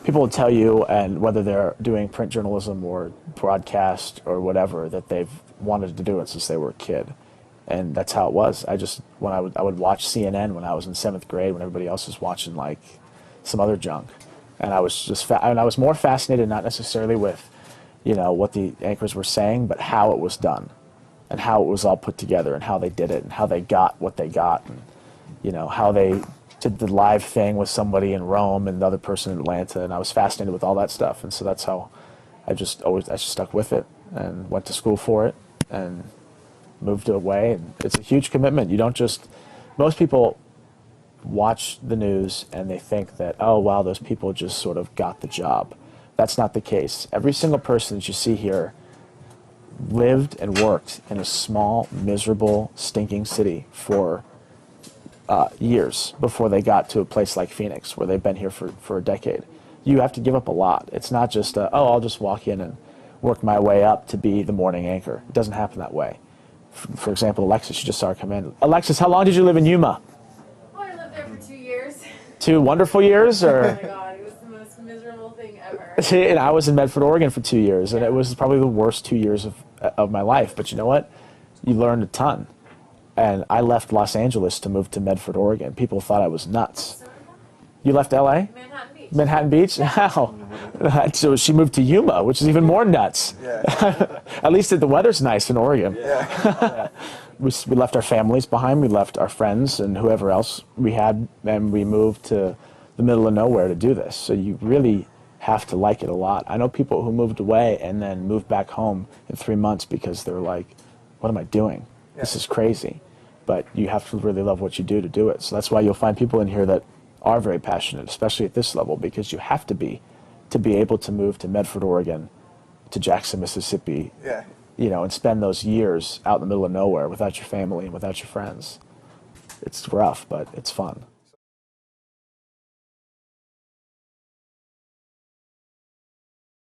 people will tell you, and whether they're doing print journalism or broadcast or whatever, that they've wanted to do it since they were a kid. And that's how it was. When I would watch CNN when I was in 7th grade, when everybody else was watching like some other junk. And I was just, and I was more fascinated not necessarily with, what the anchors were saying, but how it was done and how it was all put together and how they did it and how they got what they got, and, how they did the live thing with somebody in Rome and the other person in Atlanta. And I was fascinated with all that stuff. And so that's how I just stuck with it and went to school for it and moved away. And it's a huge commitment. You don't just, most people watch the news and they think that, oh, wow, those people just sort of got the job. That's not the case. Every single person that you see here lived and worked in a small, miserable, stinking city for years before they got to a place like Phoenix, where they've been here for a decade. You have to give up a lot. It's not just, I'll just walk in and work my way up to be the morning anchor. It doesn't happen that way. For example, Alexis, you just saw her come in. Alexis, how long did you live in Yuma? Oh, I lived there for 2 years. 2 wonderful years? Or? Oh my God, it was the most miserable thing ever. See, and I was in Medford, Oregon for 2 years, and it was probably the worst 2 years of my life. But you know what? You learned a ton. And I left Los Angeles to move to Medford, Oregon. People thought I was nuts. You left L.A.? Manhattan Beach. Manhattan Beach? How? So she moved to Yuma, which is even more nuts. Yeah. At least the weather's nice in Oregon. Yeah. We left our families behind. We left our friends and whoever else we had, and we moved to the middle of nowhere to do this. So you really have to like it a lot. I know people who moved away and then moved back home in 3 months because they're like, what am I doing? This is crazy. But you have to really love what you do it. So that's why you'll find people in here that are very passionate, especially at this level, because you have to be able to move to Medford, Oregon, to Jackson, Mississippi, and spend those years out in the middle of nowhere without your family and without your friends. It's rough, but it's fun.